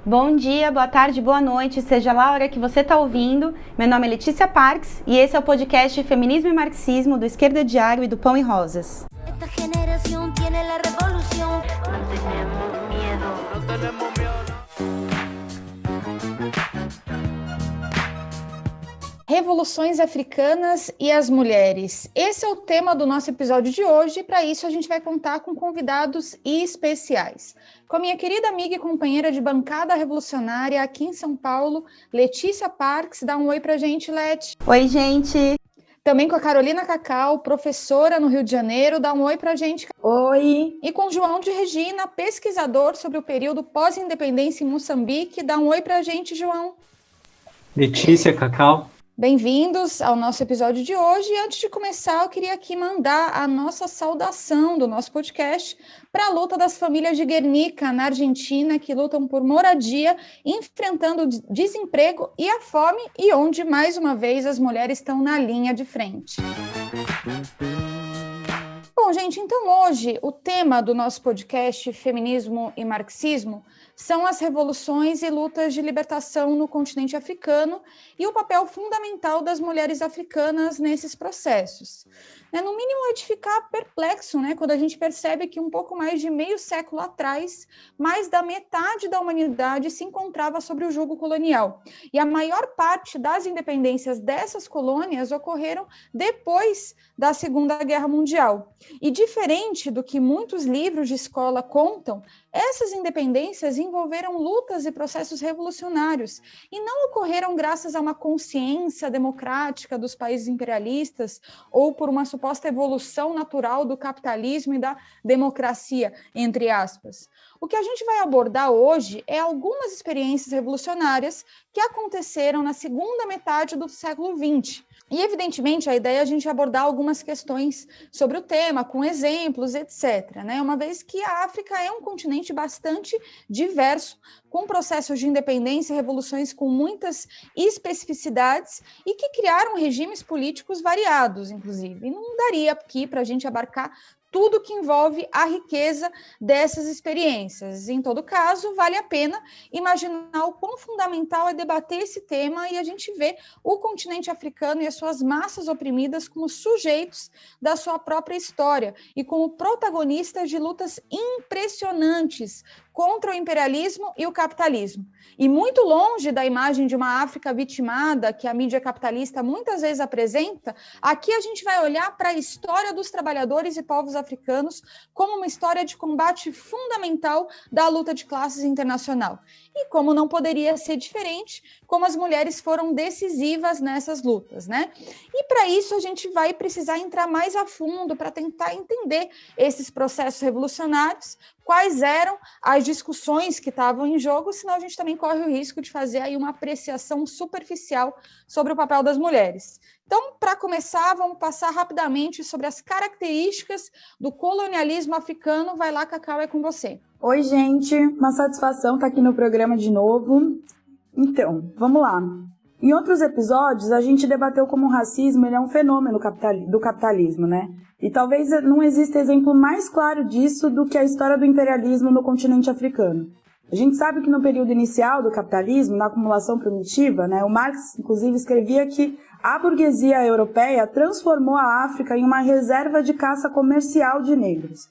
Bom dia, boa tarde, boa noite, seja lá a hora que você está ouvindo. Meu nome é Letícia Parks e esse é o podcast Feminismo e Marxismo do Esquerda Diário e do Pão e Rosas. Esta geração tem a revolução. Não temos medo. Não temos medo. Revoluções africanas e as mulheres. Esse é o tema do nosso episódio de hoje e para isso a gente vai contar com convidados especiais. Com a minha querida amiga e companheira de bancada revolucionária aqui em São Paulo, Letícia Parks. Dá um oi pra gente, Leti. Oi, gente. Também com a Carolina Cacau, professora no Rio de Janeiro. Dá um oi pra gente. Oi. E com João de Regina, pesquisador sobre o período pós-independência em Moçambique. Dá um oi pra gente, João. Letícia, Cacau. Bem-vindos ao nosso episódio de hoje. E antes de começar, eu queria aqui mandar a nossa saudação do nosso podcast para a luta das famílias de Guernica, na Argentina, que lutam por moradia, enfrentando o desemprego e a fome, e onde, mais uma vez, as mulheres estão na linha de frente. Bom, gente, então hoje o tema do nosso podcast Feminismo e Marxismo são as revoluções e lutas de libertação no continente africano e o papel fundamental das mulheres africanas nesses processos. No mínimo, é de ficar perplexo, quando a gente percebe que um pouco mais de meio século atrás, mais da metade da humanidade se encontrava sob o jugo colonial. E a maior parte das independências dessas colônias ocorreram depois da Segunda Guerra Mundial. E diferente do que muitos livros de escola contam, essas independências envolveram lutas e processos revolucionários e não ocorreram graças a uma consciência democrática dos países imperialistas ou por uma suposta evolução natural do capitalismo e da democracia, entre aspas. O que a gente vai abordar hoje é algumas experiências revolucionárias que aconteceram na segunda metade do século XX. E, evidentemente, a ideia é a gente abordar algumas questões sobre o tema, com exemplos, etc., uma vez que a África é um continente bastante diverso, com processos de independência e revoluções com muitas especificidades e que criaram regimes políticos variados, inclusive. E não daria aqui para a gente abarcar tudo que envolve a riqueza dessas experiências. Em todo caso, vale a pena imaginar o quão fundamental é debater esse tema e a gente vê o continente africano e as suas massas oprimidas como sujeitos da sua própria história e como protagonistas de lutas impressionantes contra o imperialismo e o capitalismo. E muito longe da imagem de uma África vitimada que a mídia capitalista muitas vezes apresenta, aqui a gente vai olhar para a história dos trabalhadores e povos africanos como uma história de combate fundamental da luta de classes internacional. E como não poderia ser diferente, como as mulheres foram decisivas nessas lutas, E para isso a gente vai precisar entrar mais a fundo para tentar entender esses processos revolucionários, quais eram as discussões que estavam em jogo, senão a gente também corre o risco de fazer aí uma apreciação superficial sobre o papel das mulheres. Então, para começar, vamos passar rapidamente sobre as características do colonialismo africano. Vai lá, Cacau, é com você. Oi, gente, uma satisfação estar aqui no programa de novo. Então, vamos lá. Em outros episódios, a gente debateu como o racismo ele é um fenômeno do capitalismo, E talvez não exista exemplo mais claro disso do que a história do imperialismo no continente africano. A gente sabe que no período inicial do capitalismo, na acumulação primitiva, o Marx, inclusive, escrevia que a burguesia europeia transformou a África em uma reserva de caça comercial de negros.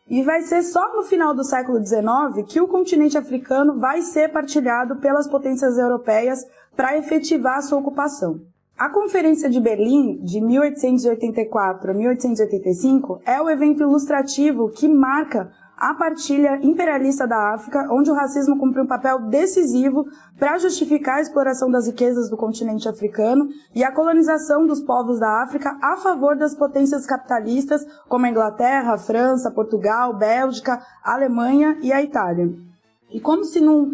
E vai ser só no final do século XIX que o continente africano vai ser partilhado pelas potências europeias para efetivar a sua ocupação. A Conferência de Berlim, de 1884 a 1885, é o evento ilustrativo que marca a partilha imperialista da África, onde o racismo cumpre um papel decisivo para justificar a exploração das riquezas do continente africano e a colonização dos povos da África a favor das potências capitalistas como a Inglaterra, a França, Portugal, Bélgica, a Alemanha e a Itália. E como se não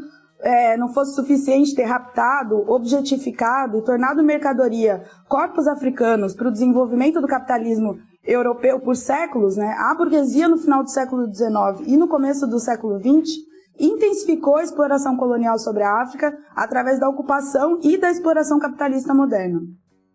fosse suficiente ter raptado, objetificado e tornado mercadoria corpos africanos para o desenvolvimento do capitalismo europeu por séculos, a burguesia no final do século XIX e no começo do século XX intensificou a exploração colonial sobre a África através da ocupação e da exploração capitalista moderna.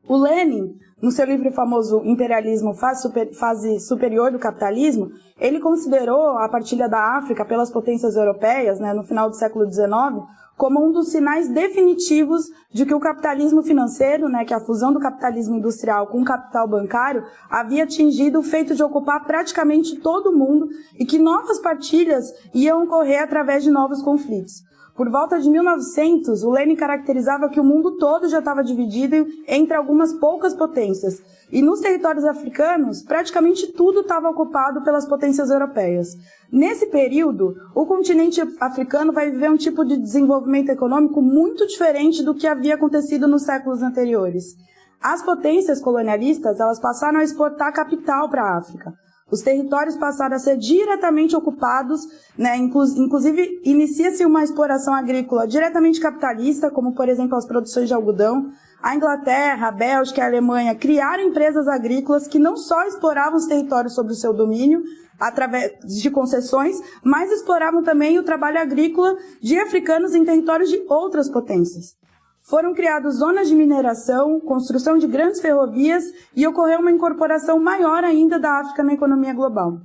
O Lenin, no seu livro famoso Imperialismo, Fase Superior do Capitalismo, ele considerou a partilha da África pelas potências europeias, no final do século XIX, como um dos sinais definitivos de que o capitalismo financeiro, né, que a fusão do capitalismo industrial com o capital bancário, havia atingido o feito de ocupar praticamente todo o mundo e que novas partilhas iam ocorrer através de novos conflitos. Por volta de 1900, o Lenin caracterizava que o mundo todo já estava dividido entre algumas poucas potências, e nos territórios africanos, praticamente tudo estava ocupado pelas potências europeias. Nesse período, o continente africano vai viver um tipo de desenvolvimento econômico muito diferente do que havia acontecido nos séculos anteriores. As potências colonialistas, elas passaram a exportar capital para a África. Os territórios passaram a ser diretamente ocupados, né? Inclusive inicia-se uma exploração agrícola diretamente capitalista, como por exemplo as produções de algodão. A Inglaterra, a Bélgica e a Alemanha criaram empresas agrícolas que não só exploravam os territórios sob o seu domínio, através de concessões, mas exploravam também o trabalho agrícola de africanos em territórios de outras potências. Foram criadas zonas de mineração, construção de grandes ferrovias e ocorreu uma incorporação maior ainda da África na economia global.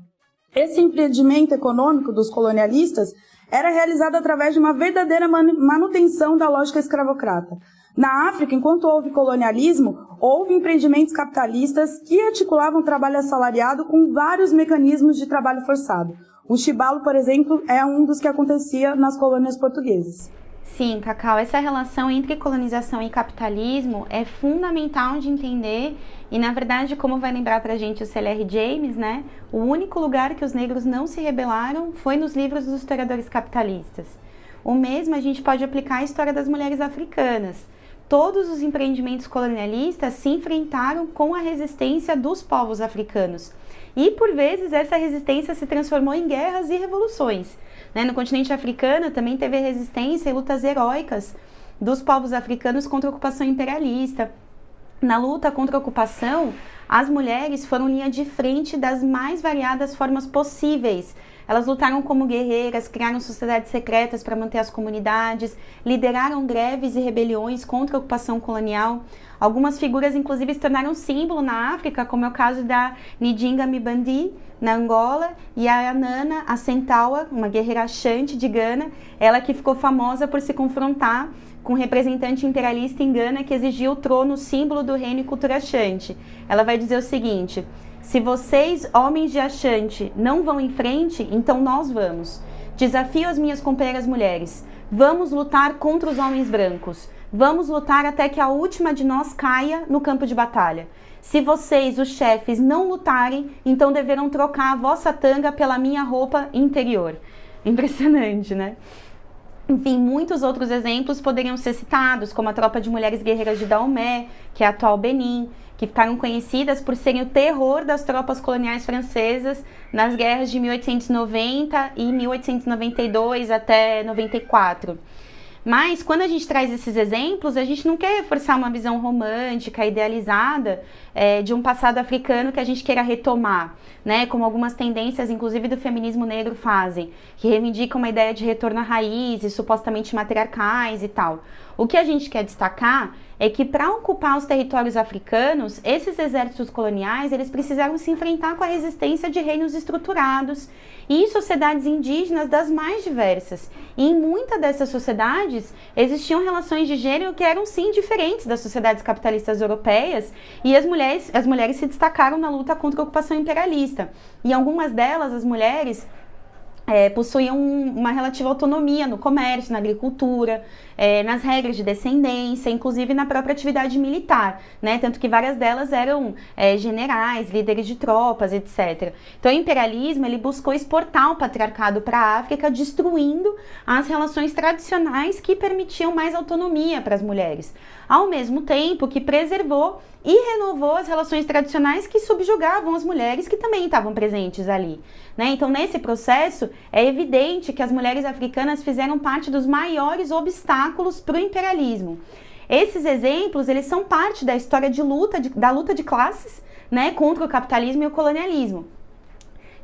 Esse empreendimento econômico dos colonialistas era realizado através de uma verdadeira manutenção da lógica escravocrata. Na África, enquanto houve colonialismo, houve empreendimentos capitalistas que articulavam o trabalho assalariado com vários mecanismos de trabalho forçado. O chibalo, por exemplo, é um dos que acontecia nas colônias portuguesas. Sim, Cacau, essa relação entre colonização e capitalismo é fundamental de entender e, na verdade, como vai lembrar pra gente o C.L.R. James, né, o único lugar que os negros não se rebelaram foi nos livros dos historiadores capitalistas. O mesmo a gente pode aplicar à história das mulheres africanas. Todos os empreendimentos colonialistas se enfrentaram com a resistência dos povos africanos. E, por vezes, essa resistência se transformou em guerras e revoluções. No continente africano também teve resistência e lutas heróicas dos povos africanos contra a ocupação imperialista. Na luta contra a ocupação, as mulheres foram linha de frente das mais variadas formas possíveis. Elas lutaram como guerreiras, criaram sociedades secretas para manter as comunidades, lideraram greves e rebeliões contra a ocupação colonial. Algumas figuras, inclusive, se tornaram símbolo na África, como é o caso da Ndinga Mbandi, na Angola, e a Nana Assentawa, uma guerreira Ashanti de Gana, ela que ficou famosa por se confrontar com um representante imperialista em Gana que exigia o trono, símbolo do reino e cultura Ashanti. Ela vai dizer o seguinte: se vocês, homens de Ashanti, não vão em frente, então nós vamos. Desafio as minhas companheiras mulheres. Vamos lutar contra os homens brancos. Vamos lutar até que a última de nós caia no campo de batalha. Se vocês, os chefes, não lutarem, então deverão trocar a vossa tanga pela minha roupa interior. Impressionante, né? Enfim, muitos outros exemplos poderiam ser citados, como a tropa de mulheres guerreiras de Daomé, que é a atual Benin, que ficaram conhecidas por serem o terror das tropas coloniais francesas nas guerras de 1890 e 1892 até 94. Mas, quando a gente traz esses exemplos, a gente não quer reforçar uma visão romântica, idealizada, de um passado africano que a gente queira retomar, né? Como algumas tendências, inclusive do feminismo negro, fazem, que reivindicam uma ideia de retorno a raízes, supostamente matriarcais e tal. O que a gente quer destacar é que, para ocupar os territórios africanos, esses exércitos coloniais, eles precisaram se enfrentar com a resistência de reinos estruturados e sociedades indígenas das mais diversas. E em muitas dessas sociedades existiam relações de gênero que eram sim diferentes das sociedades capitalistas europeias, e as mulheres se destacaram na luta contra a ocupação imperialista. Em algumas delas, as mulheres possuíam uma relativa autonomia no comércio, na agricultura, nas regras de descendência, inclusive na própria atividade militar, né? Tanto que várias delas eram generais, líderes de tropas, etc. Então o imperialismo ele buscou exportar o patriarcado para a África, destruindo as relações tradicionais que permitiam mais autonomia para as mulheres, ao mesmo tempo que preservou e renovou as relações tradicionais que subjugavam as mulheres que também estavam presentes ali, né? Então, nesse processo, é evidente que as mulheres africanas fizeram parte dos maiores obstáculos para o imperialismo. Esses exemplos, eles são parte da história da luta de classes, né, contra o capitalismo e o colonialismo.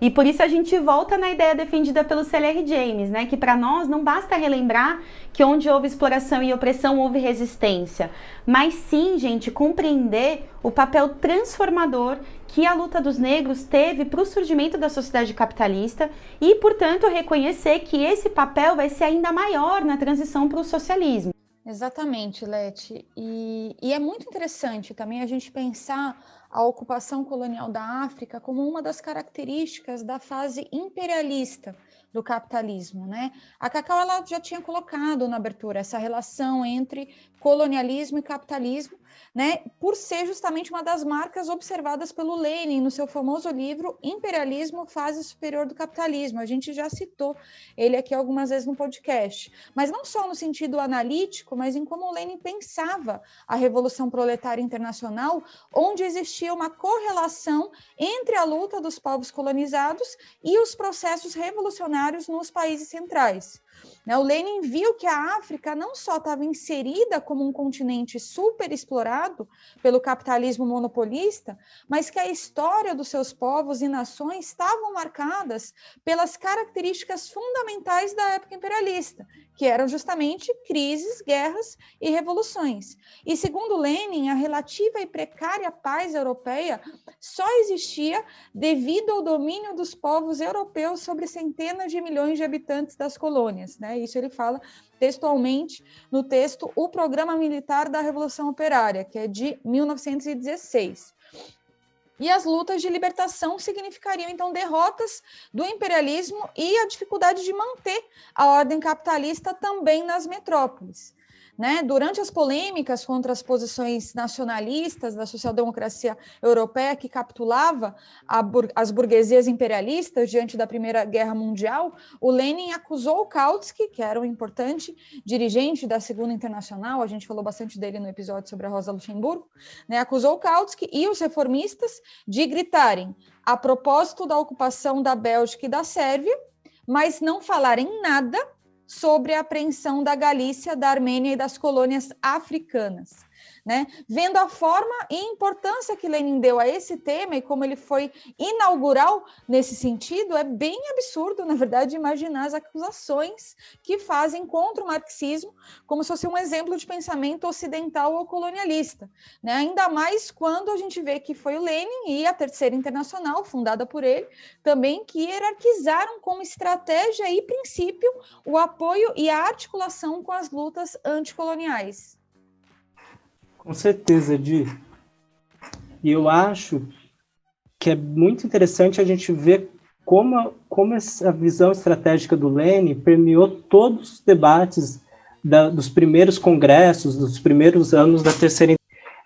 E por isso a gente volta na ideia defendida pelo C.L.R. James, né? Que para nós não basta relembrar que onde houve exploração e opressão houve resistência, mas sim, gente, compreender o papel transformador que a luta dos negros teve para o surgimento da sociedade capitalista e, portanto, reconhecer que esse papel vai ser ainda maior na transição para o socialismo. Exatamente, Leti. E é muito interessante também a gente pensar a ocupação colonial da África como uma das características da fase imperialista do capitalismo, né? A Cacau ela já tinha colocado na abertura essa relação entre colonialismo e capitalismo, né? Por ser justamente uma das marcas observadas pelo Lenin no seu famoso livro Imperialismo, Fase Superior do Capitalismo. A gente já citou ele aqui algumas vezes no podcast, mas não só no sentido analítico, mas em como o Lenin pensava a Revolução Proletária Internacional, onde existia uma correlação entre a luta dos povos colonizados e os processos revolucionários nos países centrais. O Lenin viu que a África não só estava inserida como um continente super explorado pelo capitalismo monopolista, mas que a história dos seus povos e nações estavam marcadas pelas características fundamentais da época imperialista, que eram justamente crises, guerras e revoluções. E segundo Lenin, a relativa e precária paz europeia só existia devido ao domínio dos povos europeus sobre centenas de milhões de habitantes das colônias, né? Isso ele fala textualmente no texto O Programa Militar da Revolução Operária, que é de 1916. E as lutas de libertação significariam, então, derrotas do imperialismo e a dificuldade de manter a ordem capitalista também nas metrópoles. Né? Durante as polêmicas contra as posições nacionalistas da social-democracia europeia que capitulava as burguesias imperialistas diante da Primeira Guerra Mundial, o Lenin acusou o Kautsky, que era um importante dirigente da Segunda Internacional, a gente falou bastante dele no episódio sobre a Rosa Luxemburgo, né? Acusou o Kautsky e os reformistas de gritarem a propósito da ocupação da Bélgica e da Sérvia, mas não falarem nada sobre a apreensão da Galícia, da Armênia e das colônias africanas. Né? Vendo a forma e importância que Lenin deu a esse tema e como ele foi inaugural nesse sentido, é bem absurdo, na verdade, imaginar as acusações que fazem contra o marxismo como se fosse um exemplo de pensamento ocidental ou colonialista. Né? Ainda mais quando a gente vê que foi o Lenin e a Terceira Internacional, fundada por ele, também que hierarquizaram como estratégia e princípio o apoio e a articulação com as lutas anticoloniais. Com certeza, Di. E eu acho que é muito interessante a gente ver como essa visão estratégica do Lenin permeou todos os debates dos primeiros congressos, dos primeiros anos da Terceira.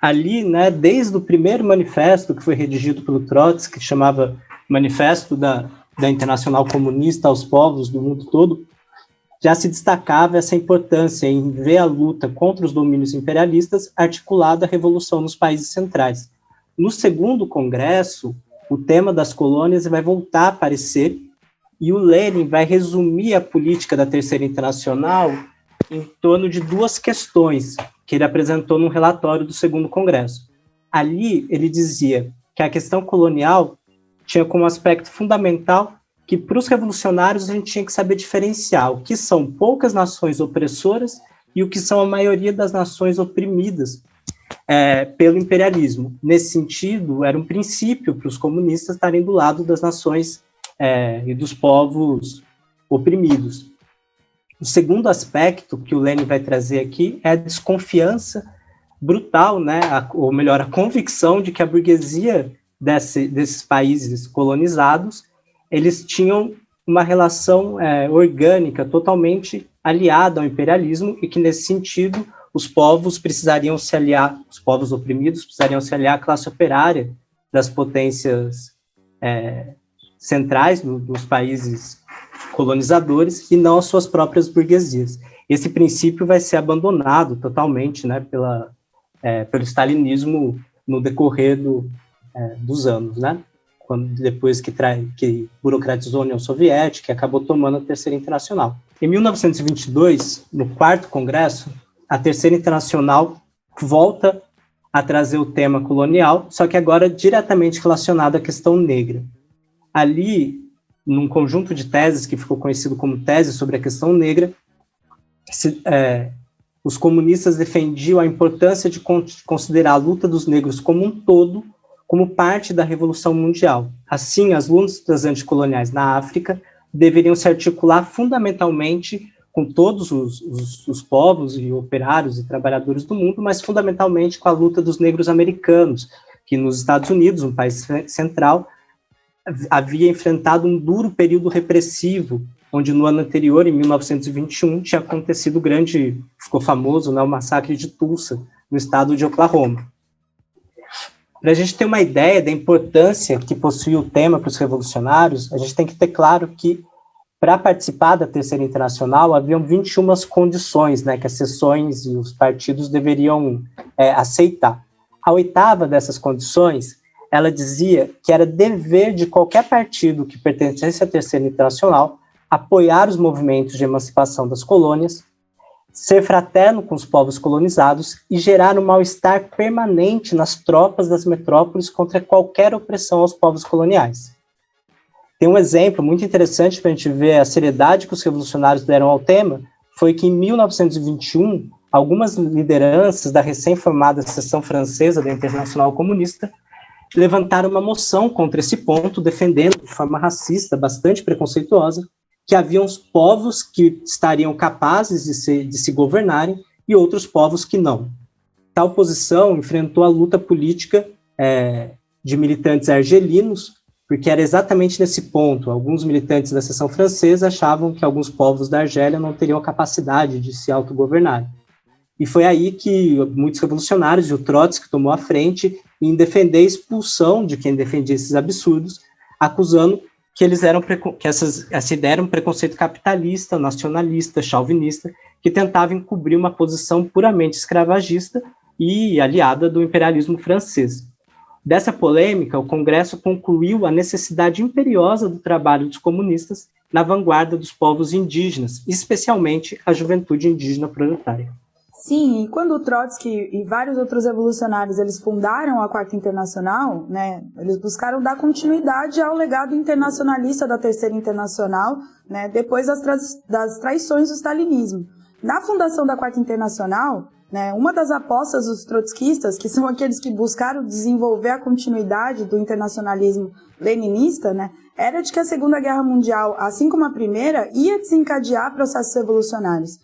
Ali, né, desde o primeiro manifesto que foi redigido pelo Trotsky, que chamava Manifesto da Internacional Comunista aos Povos do Mundo Todo, já se destacava essa importância em ver a luta contra os domínios imperialistas articulada à revolução nos países centrais. No segundo congresso, o tema das colônias vai voltar a aparecer e o Lenin vai resumir a política da Terceira Internacional em torno de duas questões que ele apresentou num relatório do segundo congresso. Ali, ele dizia que a questão colonial tinha como aspecto fundamental que para os revolucionários a gente tinha que saber diferenciar o que são poucas nações opressoras e o que são a maioria das nações oprimidas pelo imperialismo. Nesse sentido, era um princípio para os comunistas estarem do lado das nações e dos povos oprimidos. O segundo aspecto que o Lenin vai trazer aqui é a desconfiança brutal, né, ou melhor, a convicção de que a burguesia desses países colonizados eles tinham uma relação orgânica, totalmente aliada ao imperialismo, e que, nesse sentido, os povos precisariam se aliar, os povos oprimidos precisariam se aliar à classe operária das potências centrais dos países colonizadores e não às suas próprias burguesias. Esse princípio vai ser abandonado totalmente, né, pelo stalinismo no decorrer dos anos, né? Depois que burocratizou a União Soviética e acabou tomando a Terceira Internacional. Em 1922, no quarto congresso, a Terceira Internacional volta a trazer o tema colonial, só que agora diretamente relacionado à questão negra. Ali, num conjunto de teses que ficou conhecido como tese sobre a questão negra, os comunistas defendiam a importância de considerar a luta dos negros como um todo, como parte da Revolução Mundial. Assim, as lutas anticoloniais na África deveriam se articular fundamentalmente com todos os povos e operários e trabalhadores do mundo, mas fundamentalmente com a luta dos negros americanos, que nos Estados Unidos, um país central, havia enfrentado um duro período repressivo, onde no ano anterior, em 1921, tinha acontecido ficou famoso, o massacre de Tulsa, no estado de Oklahoma. Para a gente ter uma ideia da importância que possui o tema para os revolucionários, a gente tem que ter claro que, para participar da Terceira Internacional, haviam 21 condições, que as seções e os partidos deveriam aceitar. A 8ª dessas condições, ela dizia que era dever de qualquer partido que pertencesse à Terceira Internacional apoiar os movimentos de emancipação das colônias, ser fraterno com os povos colonizados e gerar um mal-estar permanente nas tropas das metrópoles contra qualquer opressão aos povos coloniais. Tem um exemplo muito interessante para a gente ver a seriedade que os revolucionários deram ao tema, foi que em 1921, algumas lideranças da recém-formada seção francesa da Internacional Comunista levantaram uma moção contra esse ponto, defendendo de forma racista, bastante preconceituosa, que haviam os povos que estariam capazes de se governarem e outros povos que não. Tal posição enfrentou a luta política de militantes argelinos, porque era exatamente nesse ponto. Alguns militantes da seção francesa achavam que alguns povos da Argélia não teriam a capacidade de se autogovernarem. E foi aí que muitos revolucionários, e o Trotsky tomou a frente em defender a expulsão de quem defendia esses absurdos, acusando que essa ideia era um preconceito capitalista, nacionalista, chauvinista, que tentava encobrir uma posição puramente escravagista e aliada do imperialismo francês. Dessa polêmica, o Congresso concluiu a necessidade imperiosa do trabalho dos comunistas na vanguarda dos povos indígenas, especialmente a juventude indígena proletária. Sim, e quando o Trotsky e vários outros revolucionários eles fundaram a Quarta Internacional, eles buscaram dar continuidade ao legado internacionalista da Terceira Internacional, depois das traições do stalinismo. Na fundação da Quarta Internacional, uma das apostas dos trotskistas, que são aqueles que buscaram desenvolver a continuidade do internacionalismo leninista, era de que a Segunda Guerra Mundial, assim como a Primeira, ia desencadear processos revolucionários.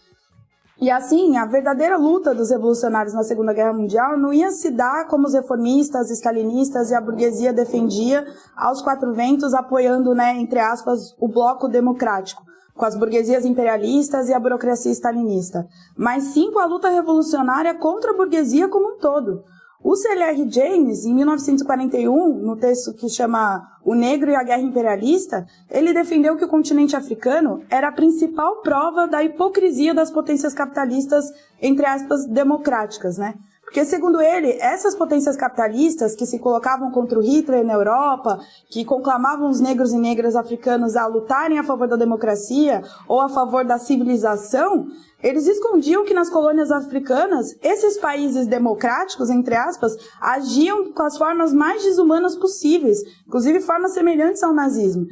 E assim, a verdadeira luta dos revolucionários na Segunda Guerra Mundial não ia se dar como os reformistas, stalinistas e a burguesia defendia aos quatro ventos, apoiando, entre aspas, o bloco democrático, com as burguesias imperialistas e a burocracia stalinista, mas sim com a luta revolucionária contra a burguesia como um todo. O C.L.R. James, em 1941, no texto que chama O Negro e a Guerra Imperialista, ele defendeu que o continente africano era a principal prova da hipocrisia das potências capitalistas, entre aspas, democráticas, Porque, segundo ele, essas potências capitalistas que se colocavam contra o Hitler na Europa, que conclamavam os negros e negras africanos a lutarem a favor da democracia ou a favor da civilização, eles escondiam que nas colônias africanas, esses países democráticos, entre aspas, agiam com as formas mais desumanas possíveis, inclusive formas semelhantes ao nazismo.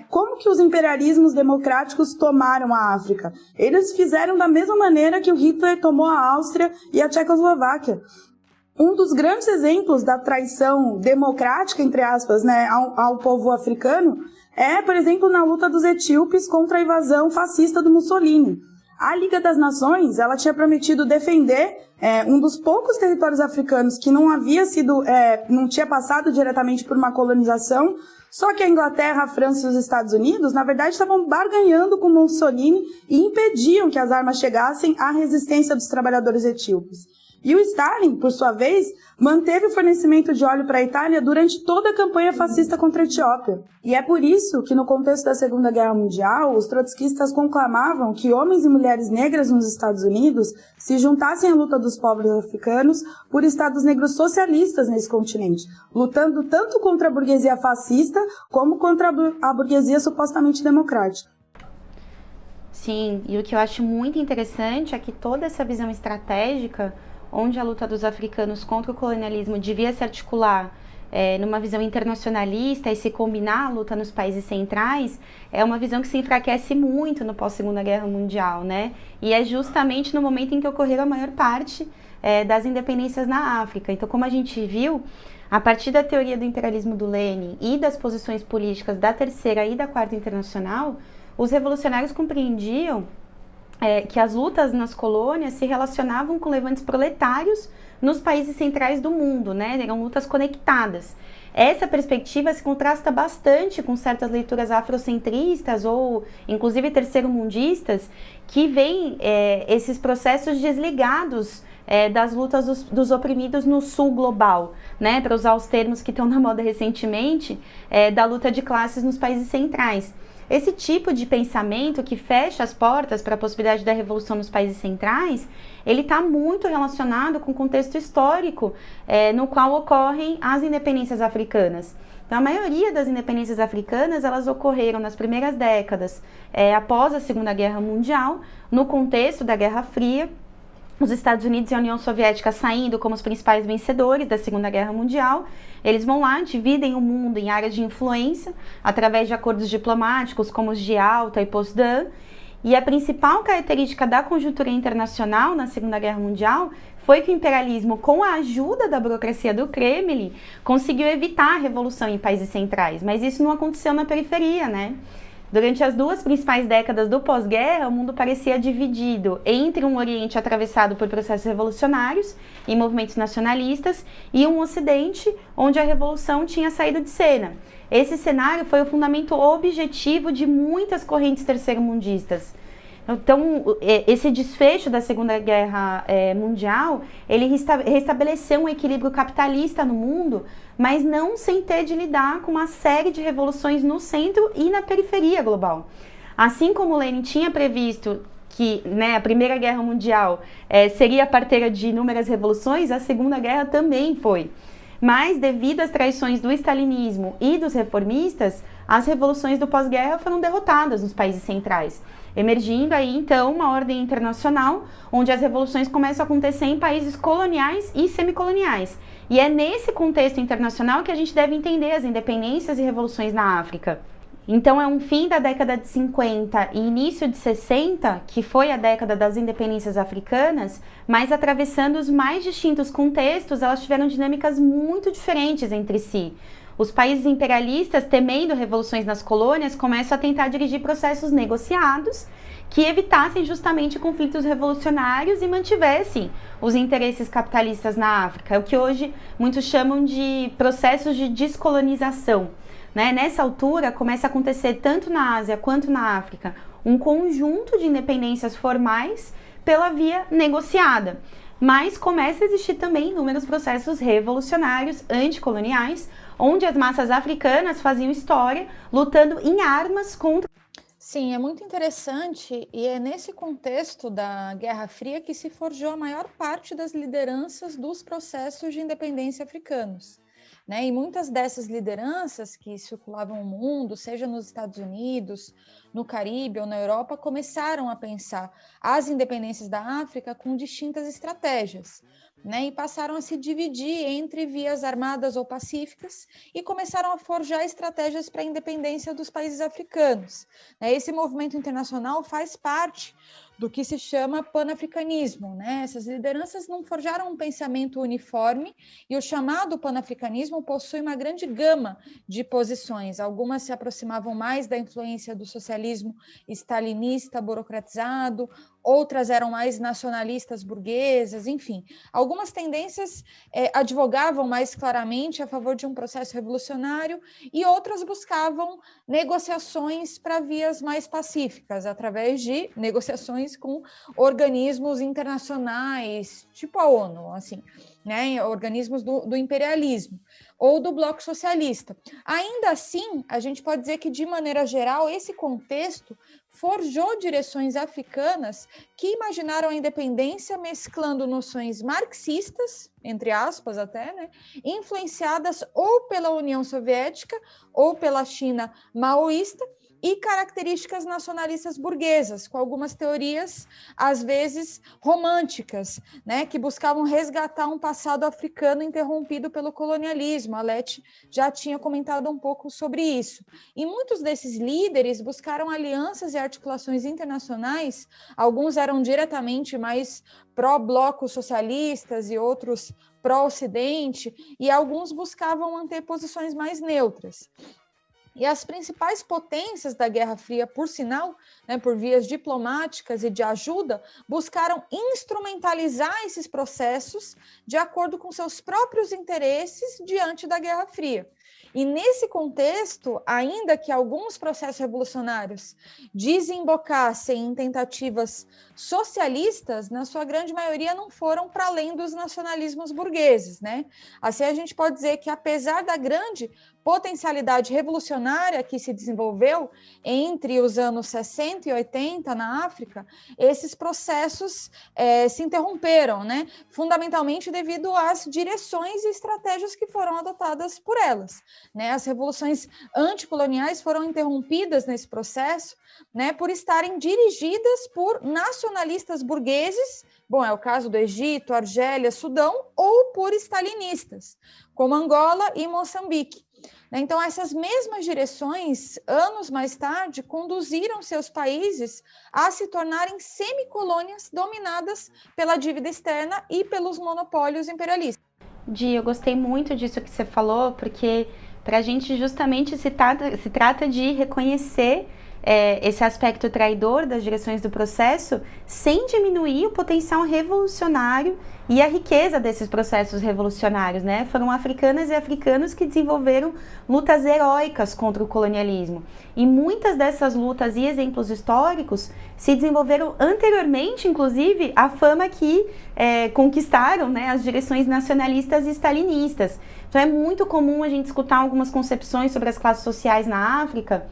Como que os imperialismos democráticos tomaram a África? Eles fizeram da mesma maneira que o Hitler tomou a Áustria e a Tchecoslováquia. Um dos grandes exemplos da traição democrática, entre aspas, ao povo africano é, por exemplo, na luta dos etíopes contra a invasão fascista do Mussolini. A Liga das Nações, ela tinha prometido defender um dos poucos territórios africanos que não tinha passado diretamente por uma colonização, só que a Inglaterra, a França e os Estados Unidos, na verdade, estavam barganhando com Mussolini e impediam que as armas chegassem à resistência dos trabalhadores etíopes. E o Stalin, por sua vez, manteve o fornecimento de óleo para a Itália durante toda a campanha fascista contra a Etiópia. E é por isso que, no contexto da Segunda Guerra Mundial, os trotskistas conclamavam que homens e mulheres negras nos Estados Unidos se juntassem à luta dos povos africanos por estados negros socialistas nesse continente, lutando tanto contra a burguesia fascista como contra a burguesia supostamente democrática. Sim, e o que eu acho muito interessante é que toda essa visão estratégica, onde a luta dos africanos contra o colonialismo devia se articular numa visão internacionalista e se combinar a luta nos países centrais, é uma visão que se enfraquece muito no pós-Segunda Guerra Mundial, né? E é justamente no momento em que ocorreram a maior parte das independências na África. Então, como a gente viu, a partir da teoria do imperialismo do Lenin e das posições políticas da Terceira e da Quarta Internacional, os revolucionários compreendiam que as lutas nas colônias se relacionavam com levantes proletários nos países centrais do mundo, né? Eram lutas conectadas. Essa perspectiva se contrasta bastante com certas leituras afrocentristas ou, inclusive, terceiro-mundistas, que veem esses processos desligados das lutas dos oprimidos no sul global, né? Para usar os termos que estão na moda recentemente, da luta de classes nos países centrais. Esse tipo de pensamento que fecha as portas para a possibilidade da revolução nos países centrais, ele está muito relacionado com o contexto histórico no qual ocorrem as independências africanas. Então, a maioria das independências africanas, elas ocorreram nas primeiras décadas após a Segunda Guerra Mundial, no contexto da Guerra Fria, os Estados Unidos e a União Soviética saindo como os principais vencedores da Segunda Guerra Mundial. Eles vão lá, dividem o mundo em áreas de influência, através de acordos diplomáticos, como os de Yalta e Potsdam. E a principal característica da conjuntura internacional na Segunda Guerra Mundial foi que o imperialismo, com a ajuda da burocracia do Kremlin, conseguiu evitar a revolução em países centrais. Mas isso não aconteceu na periferia, né? Durante as duas principais décadas do pós-guerra, o mundo parecia dividido entre um Oriente atravessado por processos revolucionários e movimentos nacionalistas e um Ocidente onde a revolução tinha saído de cena. Esse cenário foi o fundamento objetivo de muitas correntes terceiro-mundistas. Então, esse desfecho da Segunda Guerra Mundial, ele restabeleceu um equilíbrio capitalista no mundo, mas não sem ter de lidar com uma série de revoluções no centro e na periferia global. Assim como Lenin tinha previsto que a Primeira Guerra Mundial seria a parteira de inúmeras revoluções, a Segunda Guerra também foi. Mas, devido às traições do stalinismo e dos reformistas, as revoluções do pós-guerra foram derrotadas nos países centrais, emergindo aí, então, uma ordem internacional, onde as revoluções começam a acontecer em países coloniais e semicoloniais. E é nesse contexto internacional que a gente deve entender as independências e revoluções na África. Então, é um fim da década de 50 e início de 60, que foi a década das independências africanas, mas atravessando os mais distintos contextos, elas tiveram dinâmicas muito diferentes entre si. Os países imperialistas, temendo revoluções nas colônias, começam a tentar dirigir processos negociados que evitassem justamente conflitos revolucionários e mantivessem os interesses capitalistas na África, o que hoje muitos chamam de processos de descolonização. Nessa altura, começa a acontecer tanto na Ásia quanto na África um conjunto de independências formais pela via negociada, mas começa a existir também inúmeros processos revolucionários anticoloniais, onde as massas africanas faziam história lutando em armas contra... Sim, é muito interessante e é nesse contexto da Guerra Fria que se forjou a maior parte das lideranças dos processos de independência africanos. E muitas dessas lideranças que circulavam o mundo, seja nos Estados Unidos, no Caribe ou na Europa, começaram a pensar as independências da África com distintas estratégias, e passaram a se dividir entre vias armadas ou pacíficas e começaram a forjar estratégias para a independência dos países africanos. Esse movimento internacional faz parte do que se chama panafricanismo. Essas lideranças não forjaram um pensamento uniforme e o chamado panafricanismo possui uma grande gama de posições. Algumas se aproximavam mais da influência do socialismo stalinista burocratizado, outras eram mais nacionalistas burguesas, enfim. Algumas tendências advogavam mais claramente a favor de um processo revolucionário e outras buscavam negociações para vias mais pacíficas, através de negociações com organismos internacionais, tipo a ONU, assim, organismos do imperialismo ou do bloco socialista. Ainda assim, a gente pode dizer que, de maneira geral, esse contexto forjou direções africanas que imaginaram a independência mesclando noções marxistas, entre aspas até, influenciadas ou pela União Soviética ou pela China maoísta, e características nacionalistas burguesas, com algumas teorias, às vezes, românticas, né, que buscavam resgatar um passado africano interrompido pelo colonialismo. A Leti já tinha comentado um pouco sobre isso. E muitos desses líderes buscaram alianças e articulações internacionais, alguns eram diretamente mais pró-blocos socialistas e outros pró-Ocidente, e alguns buscavam manter posições mais neutras. E as principais potências da Guerra Fria, por sinal, né, por vias diplomáticas e de ajuda, buscaram instrumentalizar esses processos de acordo com seus próprios interesses diante da Guerra Fria. E nesse contexto, ainda que alguns processos revolucionários desembocassem em tentativas socialistas, na sua grande maioria não foram para além dos nacionalismos burgueses, né? Assim, a gente pode dizer que, apesar da grande potencialidade revolucionária que se desenvolveu entre os anos 60 e 80 na África, esses processos se interromperam, né? Fundamentalmente devido às direções e estratégias que foram adotadas por elas, né? As revoluções anticoloniais foram interrompidas nesse processo, né, por estarem dirigidas por nacionalistas burgueses, bom, é o caso do Egito, Argélia, Sudão, ou por stalinistas, como Angola e Moçambique. Então, essas mesmas direções, anos mais tarde, conduziram seus países a se tornarem semicolônias dominadas pela dívida externa e pelos monopólios imperialistas. Di, eu gostei muito disso que você falou, porque para a gente justamente se trata de reconhecer esse aspecto traidor das direções do processo sem diminuir o potencial revolucionário e a riqueza desses processos revolucionários, né? Foram africanas e africanos que desenvolveram lutas heróicas contra o colonialismo. E muitas dessas lutas e exemplos históricos se desenvolveram anteriormente, inclusive, à fama que conquistaram, né, as direções nacionalistas e stalinistas. Então é muito comum a gente escutar algumas concepções sobre as classes sociais na África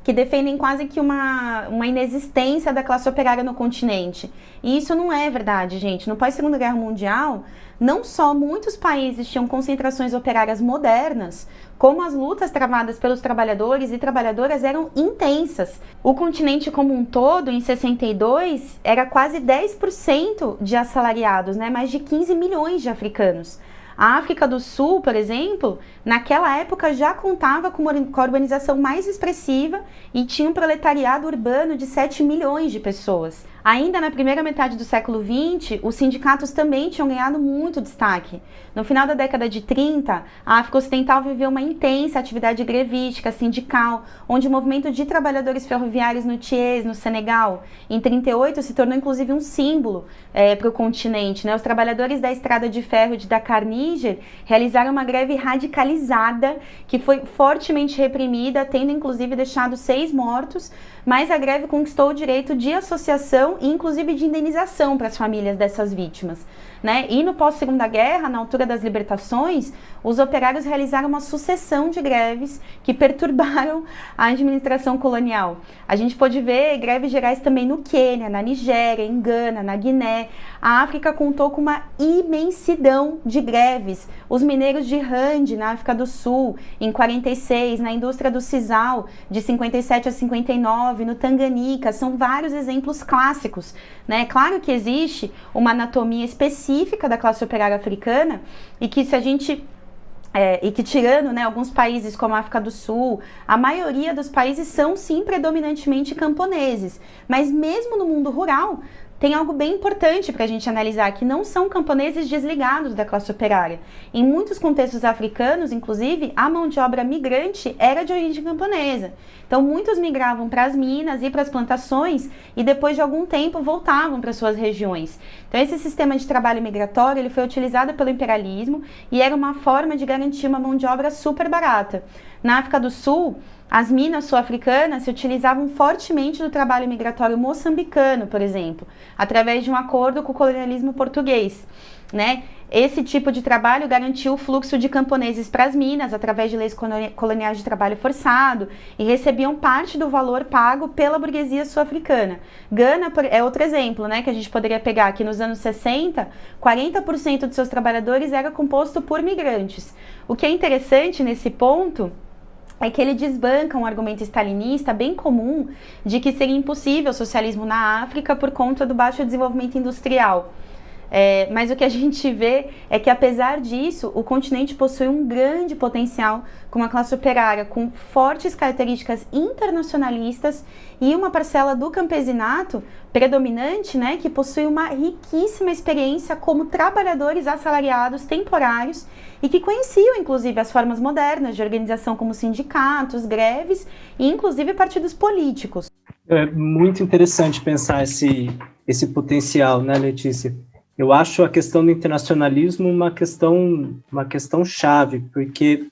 que defendem quase que uma inexistência da classe operária no continente. E isso não é verdade, gente. No pós-Segunda Guerra Mundial, não só muitos países tinham concentrações operárias modernas, como as lutas travadas pelos trabalhadores e trabalhadoras eram intensas. O continente como um todo, em 62, era quase 10% de assalariados, né? Mais de 15 milhões de africanos. A África do Sul, por exemplo, naquela época já contava com a urbanização mais expressiva e tinha um proletariado urbano de 7 milhões de pessoas. Ainda na primeira metade do século XX, os sindicatos também tinham ganhado muito destaque. No final da década de 30, a África Ocidental viveu uma intensa atividade grevística, sindical, onde o movimento de trabalhadores ferroviários no Thiès, no Senegal, em 38, se tornou inclusive um símbolo para o continente, né? Os trabalhadores da estrada de ferro de Dakar-Níger realizaram uma greve radicalizada que foi fortemente reprimida, tendo inclusive deixado 6 mortos, mas a greve conquistou o direito de associação e inclusive de indenização para as famílias dessas vítimas, né? E no pós-Segunda Guerra, na altura das libertações, os operários realizaram uma sucessão de greves que perturbaram a administração colonial. A gente pôde ver greves gerais também no Quênia, na Nigéria, em Gana, na Guiné. A África contou com uma imensidão de greves. Os mineiros de Rand, na África do Sul, em 46, na indústria do sisal, de 57 a 59, no Tanganica, são vários exemplos clássicos, né? Claro que existe uma anatomia específica da classe operária africana e que se a gente e que tirando, né, alguns países como a África do Sul, a maioria dos países são sim predominantemente camponeses, mas mesmo no mundo rural tem algo bem importante para a gente analisar, que não são camponeses desligados da classe operária. Em muitos contextos africanos, inclusive, a mão de obra migrante era de origem camponesa. Então, muitos migravam para as minas e para as plantações e depois de algum tempo voltavam para suas regiões. Então, esse sistema de trabalho migratório ele foi utilizado pelo imperialismo e era uma forma de garantir uma mão de obra super barata. Na África do Sul, as minas sul-africanas se utilizavam fortemente do trabalho migratório moçambicano, por exemplo, através de um acordo com o colonialismo português, né? Esse tipo de trabalho garantiu o fluxo de camponeses para as minas através de leis coloniais de trabalho forçado e recebiam parte do valor pago pela burguesia sul-africana. Gana é outro exemplo, né, que a gente poderia pegar, que nos anos 60, 40% de seus trabalhadores era composto por migrantes. O que é interessante nesse ponto é que ele desbanca um argumento stalinista bem comum de que seria impossível o socialismo na África por conta do baixo desenvolvimento industrial. Mas o que a gente vê é que, apesar disso, o continente possui um grande potencial com uma classe operária com fortes características internacionalistas e uma parcela do campesinato predominante, né, que possui uma riquíssima experiência como trabalhadores assalariados temporários e que conheciam, inclusive, as formas modernas de organização como sindicatos, greves e, inclusive, partidos políticos. É muito interessante pensar esse potencial, né, Letícia? Eu acho a questão do internacionalismo uma questão chave, porque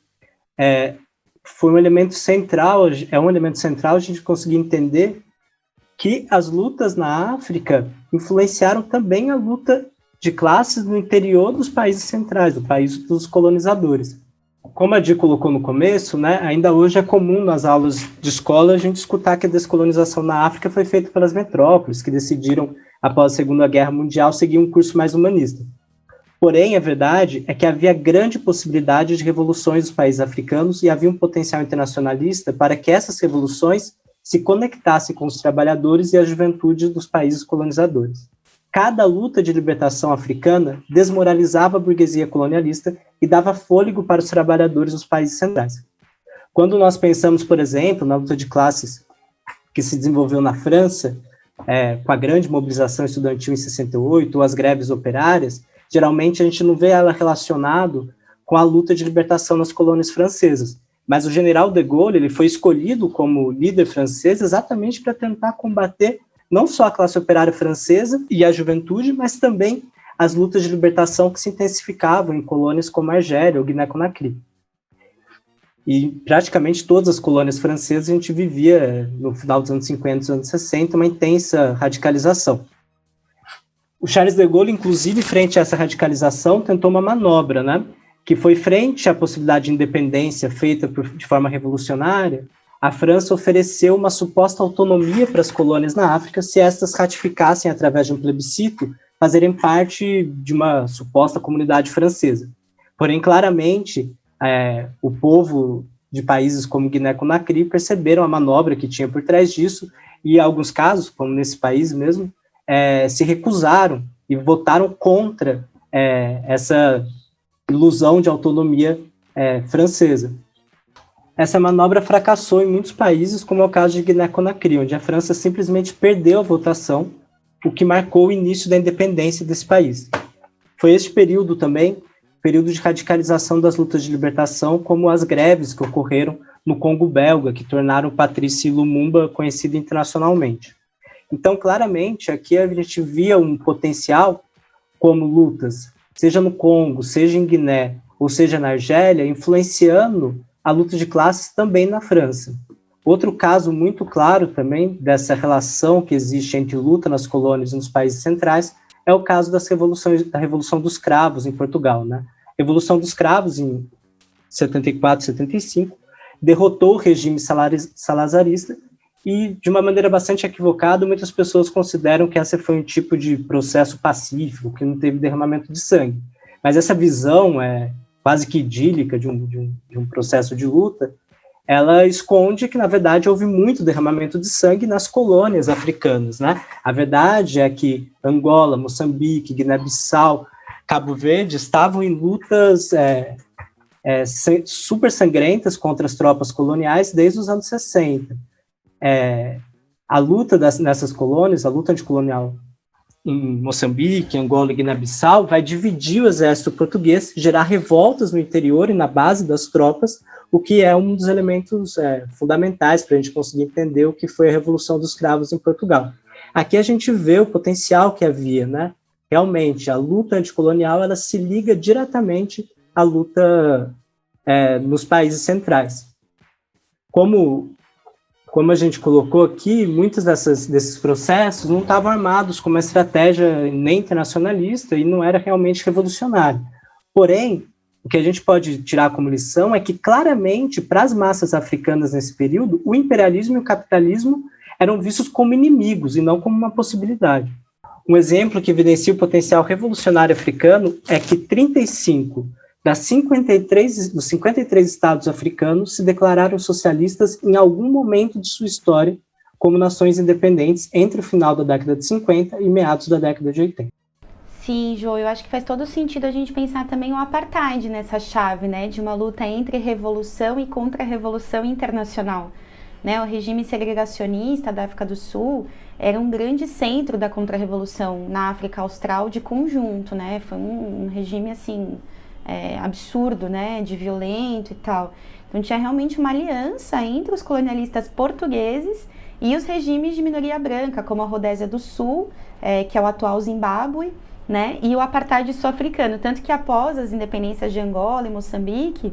foi um elemento central, é um elemento central a gente conseguir entender que as lutas na África influenciaram também a luta de classes no interior dos países centrais, do país dos colonizadores. Como a Di colocou no começo, né, ainda hoje é comum nas aulas de escola a gente escutar que a descolonização na África foi feita pelas metrópoles, que decidiram, após a Segunda Guerra Mundial, seguir um curso mais humanista. Porém, a verdade é que havia grande possibilidade de revoluções dos países africanos e havia um potencial internacionalista para que essas revoluções se conectassem com os trabalhadores e a juventude dos países colonizadores. Cada luta de libertação africana desmoralizava a burguesia colonialista e dava fôlego para os trabalhadores dos países centrais. Quando nós pensamos, por exemplo, na luta de classes que se desenvolveu na França, com a grande mobilização estudantil em 68, ou as greves operárias, geralmente a gente não vê ela relacionado com a luta de libertação nas colônias francesas. Mas o general de Gaulle ele foi escolhido como líder francês exatamente para tentar combater não só a classe operária francesa e a juventude, mas também as lutas de libertação que se intensificavam em colônias como a Argélia ou Guiné-Conakry. E praticamente todas as colônias francesas a gente vivia, no final dos anos 50 e dos anos 60, uma intensa radicalização. O Charles de Gaulle, inclusive, frente a essa radicalização, tentou uma manobra, né, que foi frente à possibilidade de independência feita de forma revolucionária. A França ofereceu uma suposta autonomia para as colônias na África se estas ratificassem, através de um plebiscito, fazerem parte de uma suposta comunidade francesa. Porém, claramente, o povo de países como Guiné-Conakry perceberam a manobra que tinha por trás disso e, em alguns casos, como nesse país mesmo, se recusaram e votaram contra essa ilusão de autonomia francesa. Essa manobra fracassou em muitos países, como é o caso de Guiné-Conakry, onde a França simplesmente perdeu a votação, o que marcou o início da independência desse país. Foi este período também, período de radicalização das lutas de libertação, como as greves que ocorreram no Congo belga, que tornaram Patrice Lumumba conhecido internacionalmente. Então, claramente, aqui a gente via um potencial como lutas, seja no Congo, seja em Guiné, ou seja na Argélia, influenciando a luta de classes também na França. Outro caso muito claro também dessa relação que existe entre luta nas colônias e nos países centrais é o caso da Revolução dos Cravos em Portugal, né? A Revolução dos Cravos, em 74, 75, derrotou o regime salazarista e, de uma maneira bastante equivocada, muitas pessoas consideram que esse foi um tipo de processo pacífico, que não teve derramamento de sangue. Mas essa visão quase que idílica de um processo de luta, ela esconde que, na verdade, houve muito derramamento de sangue nas colônias africanas, né? A verdade é que Angola, Moçambique, Guiné-Bissau, Cabo Verde estavam em lutas super sangrentas contra as tropas coloniais desde os anos 60. A luta nessas colônias, a luta anticolonial em Moçambique, Angola e Guiné-Bissau, vai dividir o exército português, gerar revoltas no interior e na base das tropas, o que é um dos elementos fundamentais para a gente conseguir entender o que foi a Revolução dos Cravos em Portugal. Aqui a gente vê o potencial que havia, né? Realmente, a luta anticolonial ela se liga diretamente à luta nos países centrais. Como a gente colocou aqui, muitos desses processos não estavam armados com uma estratégia nem internacionalista e não era realmente revolucionário. Porém, o que a gente pode tirar como lição é que, claramente, para as massas africanas nesse período, o imperialismo e o capitalismo eram vistos como inimigos e não como uma possibilidade. Um exemplo que evidencia o potencial revolucionário africano é que 35 dos 53 estados africanos se declararam socialistas em algum momento de sua história como nações independentes entre o final da década de 50 e meados da década de 80. Sim, Jo, eu acho que faz todo sentido a gente pensar também o apartheid nessa chave, né, de uma luta entre revolução e contra-revolução internacional. Né, o regime segregacionista da África do Sul era um grande centro da contra-revolução na África Austral de conjunto, né, foi um regime, assim, absurdo, né, de violento e tal. Então tinha realmente uma aliança entre os colonialistas portugueses e os regimes de minoria branca, como a Rodésia do Sul, que é o atual Zimbábue, né, e o apartheid sul-africano, tanto que após as independências de Angola e Moçambique,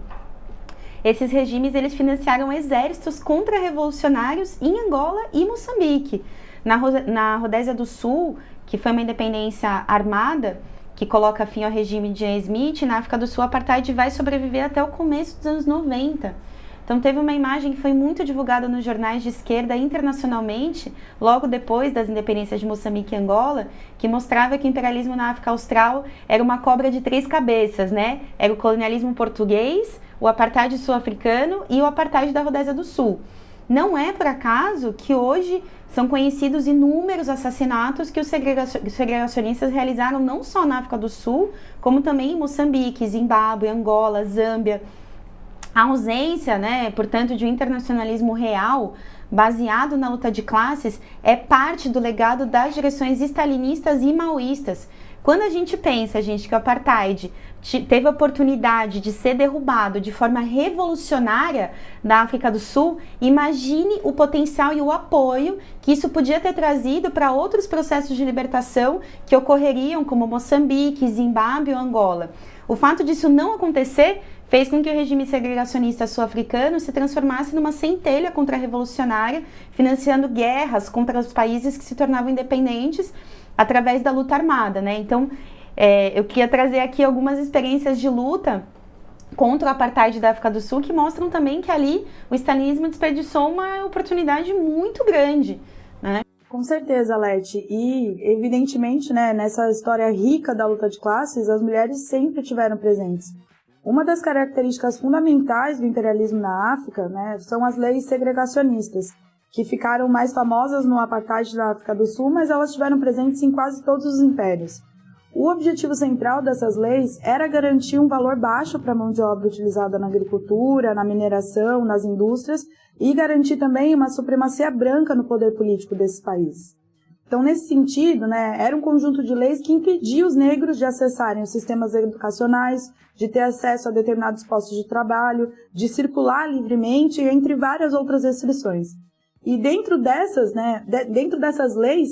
esses regimes eles financiaram exércitos contra-revolucionários em Angola e Moçambique. Na Rodésia do Sul, que foi uma independência armada, que coloca fim ao regime de Ian Smith, na África do Sul, o apartheid vai sobreviver até o começo dos anos 90. Então teve uma imagem que foi muito divulgada nos jornais de esquerda internacionalmente, logo depois das independências de Moçambique e Angola, que mostrava que o imperialismo na África Austral era uma cobra de 3 cabeças, né? Era o colonialismo português, o apartheid sul-africano e o apartheid da Rodésia do Sul. Não é por acaso que hoje são conhecidos inúmeros assassinatos que os segregacionistas realizaram não só na África do Sul, como também em Moçambique, Zimbábue, Angola, Zâmbia. A ausência, né, portanto, de um internacionalismo real, baseado na luta de classes, é parte do legado das direções stalinistas e maoístas. Quando a gente pensa, gente, que o apartheid teve a oportunidade de ser derrubado de forma revolucionária na África do Sul, imagine o potencial e o apoio que isso podia ter trazido para outros processos de libertação que ocorreriam, como Moçambique, Zimbábue ou Angola. O fato disso não acontecer fez com que o regime segregacionista sul-africano se transformasse numa centelha contra-revolucionária, financiando guerras contra os países que se tornavam independentes através da luta armada, né? Então, eu queria trazer aqui algumas experiências de luta contra o apartheid da África do Sul que mostram também que ali o stalinismo desperdiçou uma oportunidade muito grande, né? Com certeza, Leti. E, evidentemente, né, nessa história rica da luta de classes, as mulheres sempre tiveram presentes. Uma das características fundamentais do imperialismo na África, né, são as leis segregacionistas, que ficaram mais famosas no apartheid da África do Sul, mas elas estiveram presentes em quase todos os impérios. O objetivo central dessas leis era garantir um valor baixo para a mão de obra utilizada na agricultura, na mineração, nas indústrias, e garantir também uma supremacia branca no poder político desses países. Então, nesse sentido, né, era um conjunto de leis que impedia os negros de acessarem os sistemas educacionais, de ter acesso a determinados postos de trabalho, de circular livremente, entre várias outras restrições. E dentro dessas leis,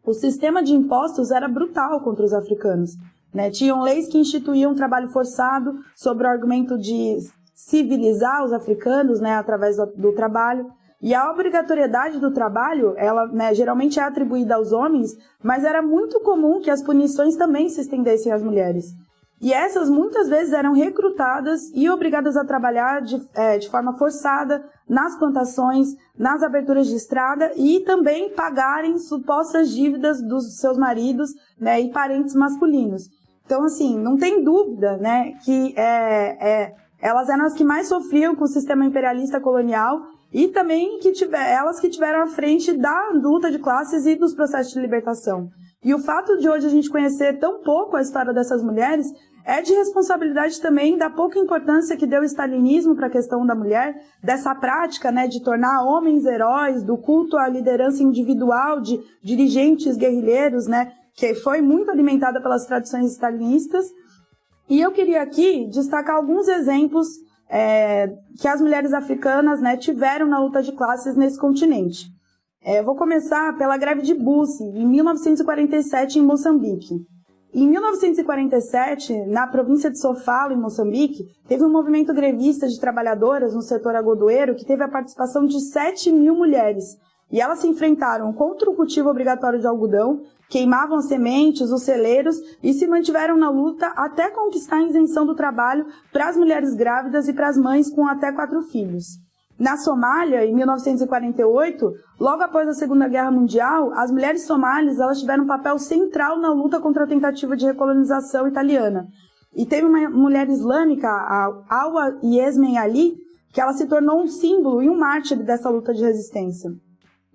o sistema de impostos era brutal contra os africanos, né? Tinham leis que instituíam trabalho forçado sob o argumento de civilizar os africanos, né, através do trabalho. E a obrigatoriedade do trabalho, ela, né, geralmente é atribuída aos homens, mas era muito comum que as punições também se estendessem às mulheres. E essas muitas vezes eram recrutadas e obrigadas a trabalhar de forma forçada nas plantações, nas aberturas de estrada e também pagarem supostas dívidas dos seus maridos, né, e parentes masculinos. Então, assim, não tem dúvida, né, que elas eram as que mais sofriam com o sistema imperialista colonial e também elas que tiveram à frente da luta de classes e dos processos de libertação. E o fato de hoje a gente conhecer tão pouco a história dessas mulheres é de responsabilidade também da pouca importância que deu o stalinismo para a questão da mulher, dessa prática, né, de tornar homens heróis, do culto à liderança individual de dirigentes guerrilheiros, né, que foi muito alimentada pelas tradições stalinistas. E eu queria aqui destacar alguns exemplos que as mulheres africanas, né, tiveram na luta de classes nesse continente. Vou começar pela greve de Busse, em 1947, em Moçambique. Em 1947, na província de Sofala, em Moçambique, teve um movimento grevista de trabalhadoras no setor agodoeiro que teve a participação de 7.000 mulheres. E elas se enfrentaram contra o cultivo obrigatório de algodão, queimavam as sementes, os celeiros e se mantiveram na luta até conquistar a isenção do trabalho para as mulheres grávidas e para as mães com até 4 filhos. Na Somália, em 1948, logo após a Segunda Guerra Mundial, as mulheres somalis elas tiveram um papel central na luta contra a tentativa de recolonização italiana. E teve uma mulher islâmica, a Alwa Yasmin Ali, que ela se tornou um símbolo e um mártir dessa luta de resistência.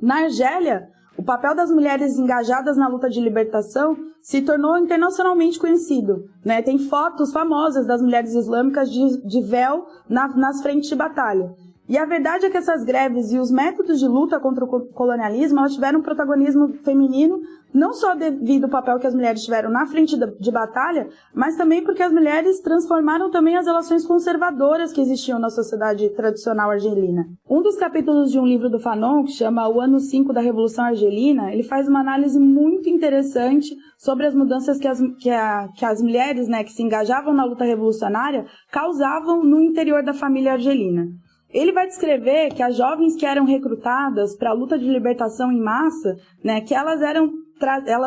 Na Argélia, o papel das mulheres engajadas na luta de libertação se tornou internacionalmente conhecido, né? Tem fotos famosas das mulheres islâmicas de véu nas frentes de batalha. E a verdade é que essas greves e os métodos de luta contra o colonialismo, elas tiveram um protagonismo feminino, não só devido ao papel que as mulheres tiveram na frente de batalha, mas também porque as mulheres transformaram também as relações conservadoras que existiam na sociedade tradicional argelina. Um dos capítulos de um livro do Fanon, que chama O Ano 5 da Revolução Argelina, ele faz uma análise muito interessante sobre as mudanças que as mulheres, né, que se engajavam na luta revolucionária, causavam no interior da família argelina. Ele vai descrever que as jovens que eram recrutadas para a luta de libertação em massa, né, que elas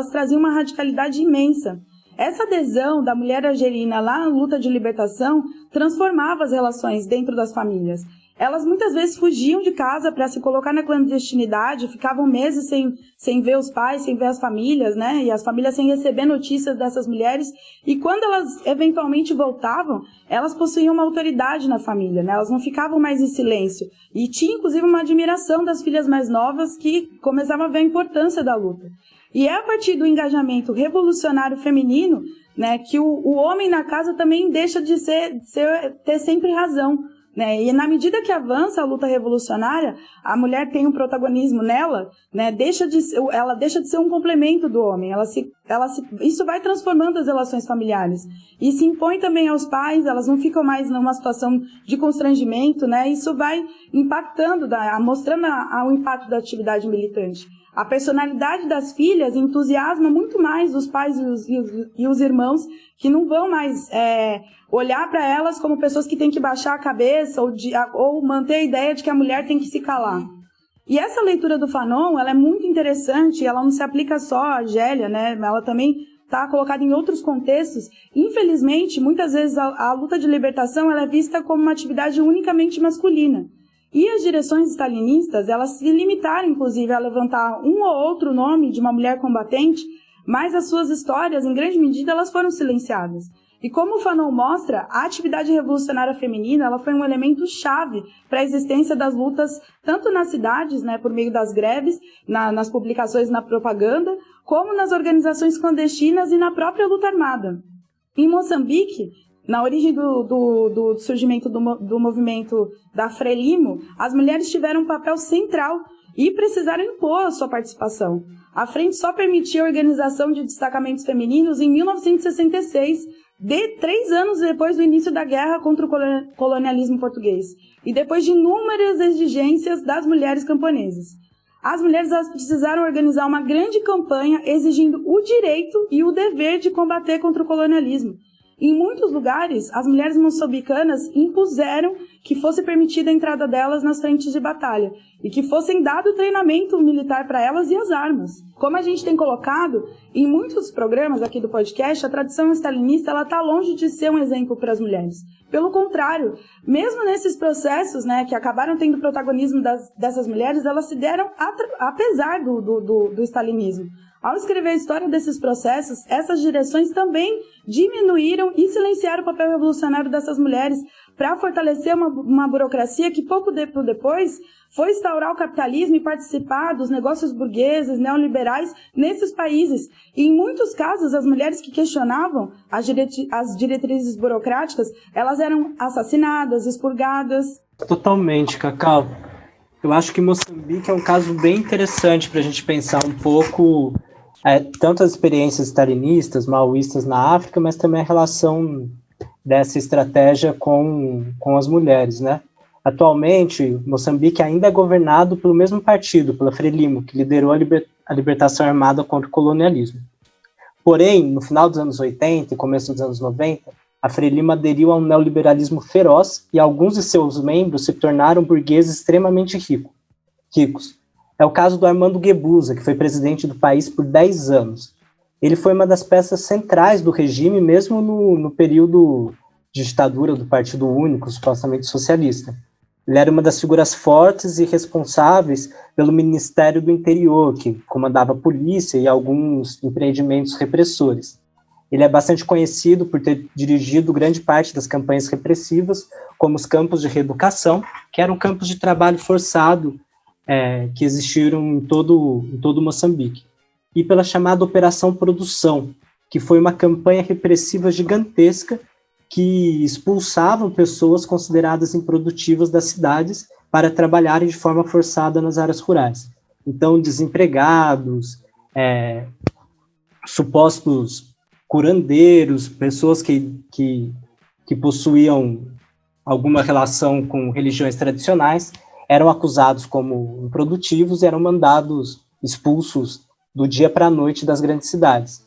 traziam uma radicalidade imensa. Essa adesão da mulher argelina lá na luta de libertação transformava as relações dentro das famílias. Elas muitas vezes fugiam de casa para se colocar na clandestinidade, ficavam meses sem ver os pais, sem ver as famílias, né? E as famílias sem receber notícias dessas mulheres. E quando elas eventualmente voltavam, elas possuíam uma autoridade na família, né? Elas não ficavam mais em silêncio. E tinha, inclusive, uma admiração das filhas mais novas que começavam a ver a importância da luta. E é a partir do engajamento revolucionário feminino, né, que o homem na casa também deixa de ter sempre razão. Né? E na medida que avança a luta revolucionária, a mulher tem um protagonismo nela, né? Ela deixa de ser um complemento do homem. Isso vai transformando as relações familiares. E se impõe também aos pais, elas não ficam mais numa situação de constrangimento, né? Isso vai impactando, mostrando o impacto da atividade militante. A personalidade das filhas entusiasma muito mais os pais e os irmãos, que não vão mais olhar para elas como pessoas que têm que baixar a cabeça ou manter a ideia de que a mulher tem que se calar. E essa leitura do Fanon, ela é muito interessante, ela não se aplica só à Argélia, né? Ela também está colocada em outros contextos. Infelizmente, muitas vezes a luta de libertação ela é vista como uma atividade unicamente masculina. E as direções stalinistas, elas se limitaram, inclusive, a levantar um ou outro nome de uma mulher combatente, mas as suas histórias, em grande medida, elas foram silenciadas. E como o Fanon mostra, a atividade revolucionária feminina ela foi um elemento chave para a existência das lutas, tanto nas cidades, né, por meio das greves, nas publicações, na propaganda, como nas organizações clandestinas e na própria luta armada. Em Moçambique, na origem do surgimento do movimento da Frelimo, as mulheres tiveram um papel central e precisaram impor a sua participação. A frente só permitia a organização de destacamentos femininos em 1966, 3 anos depois do início da guerra contra o colonialismo português, e depois de inúmeras exigências das mulheres camponesas. As mulheres elas precisaram organizar uma grande campanha exigindo o direito e o dever de combater contra o colonialismo. Em muitos lugares, as mulheres moçambicanas impuseram que fosse permitida a entrada delas nas frentes de batalha e que fossem dado treinamento militar para elas e as armas. Como a gente tem colocado, em muitos programas aqui do podcast, a tradição stalinista está longe de ser um exemplo para as mulheres. Pelo contrário, mesmo nesses processos, né, que acabaram tendo protagonismo dessas mulheres, elas se deram apesar do stalinismo. Ao escrever a história desses processos, essas direções também diminuíram e silenciaram o papel revolucionário dessas mulheres para fortalecer uma burocracia que pouco tempo depois foi instaurar o capitalismo e participar dos negócios burgueses, neoliberais nesses países. E em muitos casos, as mulheres que questionavam as diretrizes burocráticas, elas eram assassinadas, expurgadas. Totalmente, Cacau. Eu acho que Moçambique é um caso bem interessante para a gente pensar um pouco tanto as experiências stalinistas, maoístas na África, mas também a relação dessa estratégia com as mulheres, né? Atualmente, Moçambique ainda é governado pelo mesmo partido, pela Frelimo, que liderou a libertação armada contra o colonialismo. Porém, no final dos anos 80 e começo dos anos 90, a Frelimo aderiu a um neoliberalismo feroz e alguns de seus membros se tornaram burgueses extremamente ricos. É o caso do Armando Guebuza, que foi presidente do país por 10 anos. Ele foi uma das peças centrais do regime, mesmo no período de ditadura do Partido Único, supostamente socialista. Ele era uma das figuras fortes e responsáveis pelo Ministério do Interior, que comandava a polícia e alguns empreendimentos repressores. Ele é bastante conhecido por ter dirigido grande parte das campanhas repressivas, como os campos de reeducação, que eram campos de trabalho forçado que existiram em todo Moçambique, e pela chamada Operação Produção, que foi uma campanha repressiva gigantesca que expulsavam pessoas consideradas improdutivas das cidades para trabalharem de forma forçada nas áreas rurais. Então, desempregados, supostos curandeiros, pessoas que possuíam alguma relação com religiões tradicionais, eram acusados como improdutivos e eram mandados, expulsos do dia para a noite das grandes cidades.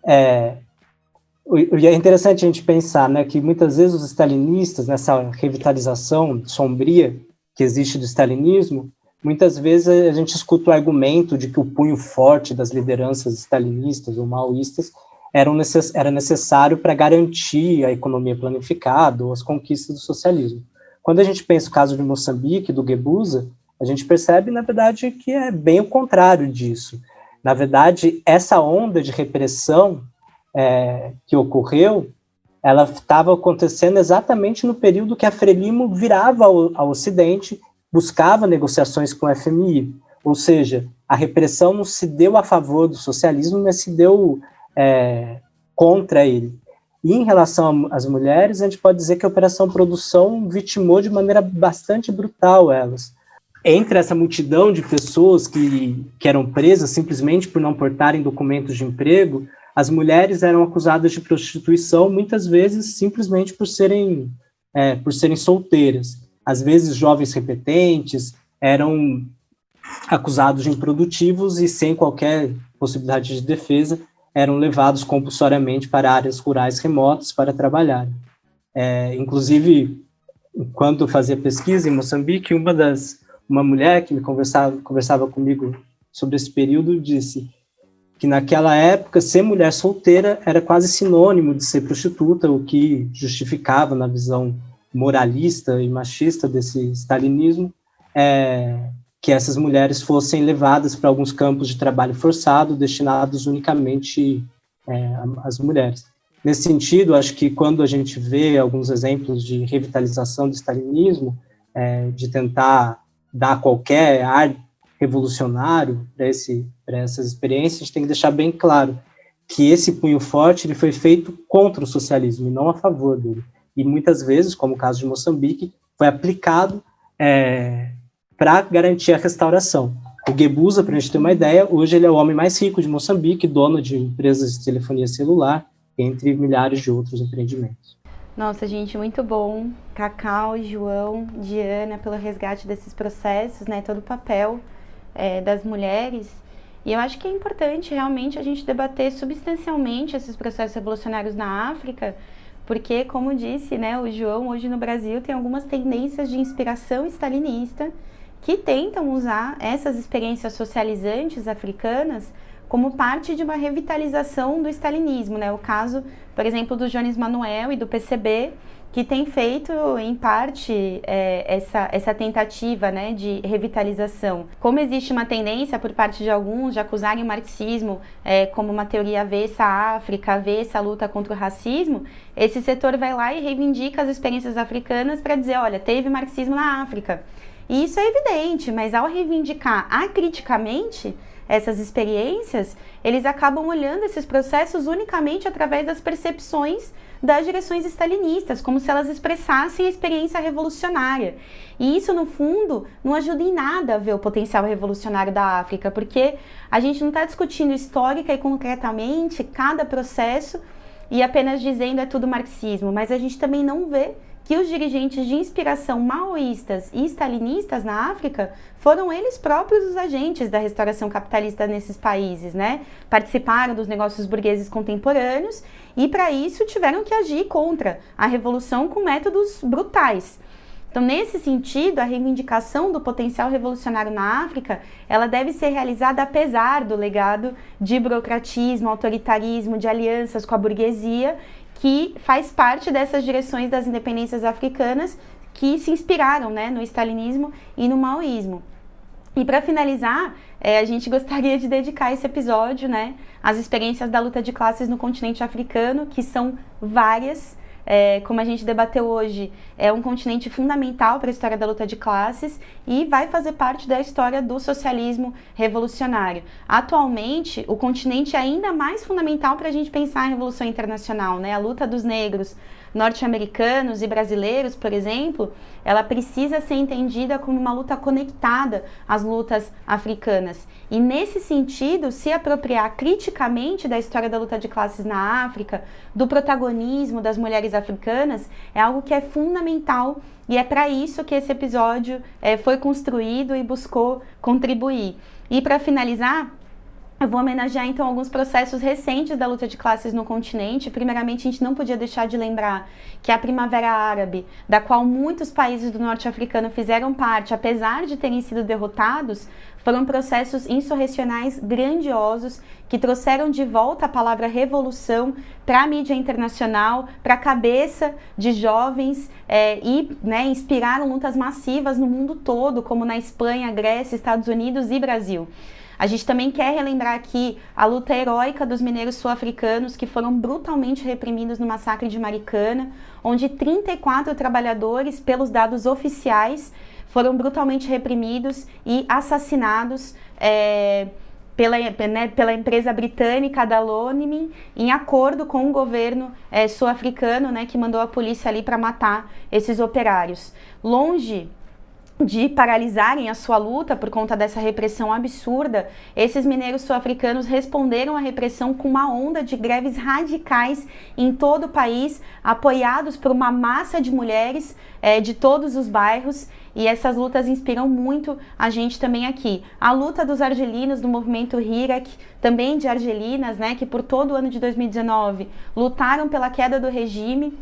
E é interessante a gente pensar, né, que muitas vezes os stalinistas, nessa revitalização sombria que existe do stalinismo, muitas vezes a gente escuta o argumento de que o punho forte das lideranças stalinistas ou maoístas era necessário para garantir a economia planificada ou as conquistas do socialismo. Quando a gente pensa o caso de Moçambique, do Guebuza, a gente percebe, na verdade, que é bem o contrário disso. Na verdade, essa onda de repressão que ocorreu, ela estava acontecendo exatamente no período que a Frelimo virava ao Ocidente, buscava negociações com o FMI. Ou seja, a repressão não se deu a favor do socialismo, mas se deu contra ele. E em relação às mulheres, a gente pode dizer que a Operação Produção vitimou de maneira bastante brutal elas. Entre essa multidão de pessoas que eram presas simplesmente por não portarem documentos de emprego, as mulheres eram acusadas de prostituição, muitas vezes simplesmente por serem solteiras. Às vezes, jovens repetentes eram acusados de improdutivos e, sem qualquer possibilidade de defesa, eram levados compulsoriamente para áreas rurais remotas para trabalhar. Inclusive, enquanto eu fazia pesquisa em Moçambique, uma mulher que conversava comigo sobre esse período disse que naquela época ser mulher solteira era quase sinônimo de ser prostituta, o que justificava, na visão moralista e machista desse stalinismo, que essas mulheres fossem levadas para alguns campos de trabalho forçado destinados unicamente às mulheres. Nesse sentido, acho que quando a gente vê alguns exemplos de revitalização do stalinismo, de tentar dar qualquer ar revolucionário para essas experiências, a gente tem que deixar bem claro que esse punho forte ele foi feito contra o socialismo e não a favor dele. E muitas vezes, como o caso de Moçambique, foi aplicado para garantir a restauração. O Guebuza, para a gente ter uma ideia, hoje ele é o homem mais rico de Moçambique, dono de empresas de telefonia celular, entre milhares de outros empreendimentos. Nossa, gente, muito bom. Cacau, João, Diana, pelo resgate desses processos, né, todo o papel das mulheres. E eu acho que é importante realmente a gente debater substancialmente esses processos revolucionários na África, porque, como disse, né, o João, hoje no Brasil tem algumas tendências de inspiração stalinista que tentam usar essas experiências socializantes africanas como parte de uma revitalização do stalinismo, né? O caso, por exemplo, do Jones Manuel e do PCB, que tem feito, em parte, essa tentativa, né, de revitalização. Como existe uma tendência por parte de alguns de acusarem o marxismo como uma teoria avessa à África, avessa à luta contra o racismo, esse setor vai lá e reivindica as experiências africanas para dizer, olha, teve marxismo na África. E isso é evidente, mas ao reivindicar acriticamente essas experiências, eles acabam olhando esses processos unicamente através das percepções das direções stalinistas, como se elas expressassem a experiência revolucionária. E isso, no fundo, não ajuda em nada a ver o potencial revolucionário da África, porque a gente não está discutindo histórica e concretamente cada processo e apenas dizendo é tudo marxismo, mas a gente também não vê que os dirigentes de inspiração maoístas e stalinistas na África foram eles próprios os agentes da restauração capitalista nesses países, né? Participaram dos negócios burgueses contemporâneos e, para isso, tiveram que agir contra a revolução com métodos brutais. Então, nesse sentido, a reivindicação do potencial revolucionário na África, ela deve ser realizada apesar do legado de burocratismo, autoritarismo, de alianças com a burguesia, que faz parte dessas direções das independências africanas que se inspiraram, né, no stalinismo e no maoísmo. E para finalizar, a gente gostaria de dedicar esse episódio, né, às experiências da luta de classes no continente africano, que são várias. Como a gente debateu hoje, é um continente fundamental para a história da luta de classes e vai fazer parte da história do socialismo revolucionário. Atualmente, o continente é ainda mais fundamental para a gente pensar em revolução internacional, né? A luta dos negros norte-americanos e brasileiros, por exemplo, ela precisa ser entendida como uma luta conectada às lutas africanas. E nesse sentido, se apropriar criticamente da história da luta de classes na África, do protagonismo das mulheres africanas, é algo que é fundamental e é para isso que esse episódio foi construído e buscou contribuir. E para finalizar, eu vou homenagear então alguns processos recentes da luta de classes no continente. Primeiramente, a gente não podia deixar de lembrar que a Primavera Árabe, da qual muitos países do norte africano fizeram parte, apesar de terem sido derrotados, foram processos insurrecionais grandiosos que trouxeram de volta a palavra revolução para a mídia internacional, para a cabeça de jovens e inspiraram lutas massivas no mundo todo, como na Espanha, Grécia, Estados Unidos e Brasil. A gente também quer relembrar aqui a luta heróica dos mineiros sul-africanos que foram brutalmente reprimidos no massacre de Maricana, onde 34 trabalhadores, pelos dados oficiais, foram brutalmente reprimidos e assassinados pela empresa britânica da Lonmin, em acordo com o governo sul-africano, né, que mandou a polícia ali para matar esses operários. Longe de paralisarem a sua luta por conta dessa repressão absurda, esses mineiros sul-africanos responderam à repressão com uma onda de greves radicais em todo o país, apoiados por uma massa de mulheres de todos os bairros, e essas lutas inspiram muito a gente também aqui. A luta dos argelinos do movimento Hirak, também de argelinas, né, que por todo o ano de 2019 lutaram pela queda do regime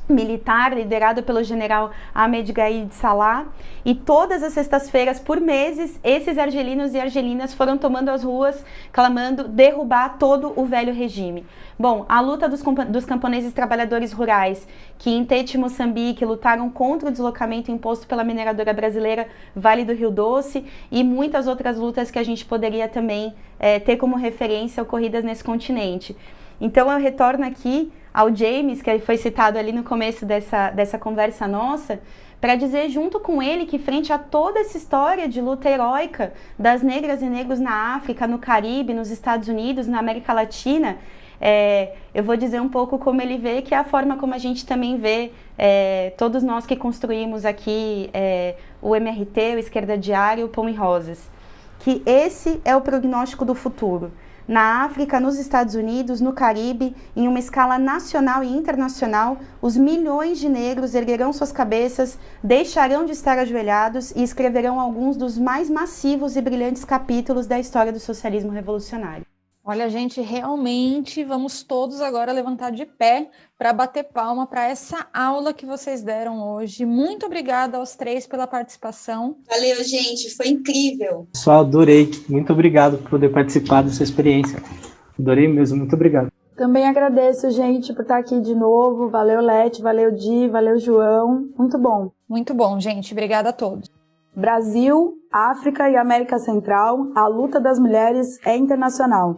militar liderado pelo general Ahmed Gaid Salah, e todas as sextas-feiras por meses esses argelinos e argelinas foram tomando as ruas clamando derrubar todo o velho regime. Bom, a luta dos camponeses trabalhadores rurais que em Tete, Moçambique, lutaram contra o deslocamento imposto pela mineradora brasileira Vale do Rio Doce, e muitas outras lutas que a gente poderia também ter como referência ocorridas nesse continente. Então eu retorno aqui ao James, que foi citado ali no começo dessa conversa nossa, para dizer junto com ele que frente a toda essa história de luta heróica das negras e negros na África, no Caribe, nos Estados Unidos, na América Latina, eu vou dizer um pouco como ele vê, que é a forma como a gente também vê todos nós que construímos aqui o MRT, o Esquerda Diária, o Pão e Rosas, que esse é o prognóstico do futuro. Na África, nos Estados Unidos, no Caribe, em uma escala nacional e internacional, os milhões de negros erguerão suas cabeças, deixarão de estar ajoelhados e escreverão alguns dos mais massivos e brilhantes capítulos da história do socialismo revolucionário. Olha, gente, realmente vamos todos agora levantar de pé para bater palma para essa aula que vocês deram hoje. Muito obrigada aos três pela participação. Valeu, gente, foi incrível. Pessoal, adorei. Muito obrigado por poder participar dessa experiência. Adorei mesmo, muito obrigado. Também agradeço, gente, por estar aqui de novo. Valeu, Lete, valeu, Di, valeu, João. Muito bom. Muito bom, gente. Obrigada a todos. Brasil, África e América Central, a luta das mulheres é internacional.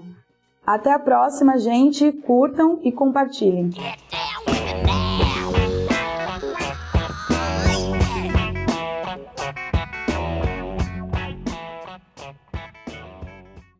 Até a próxima, gente. Curtam e compartilhem.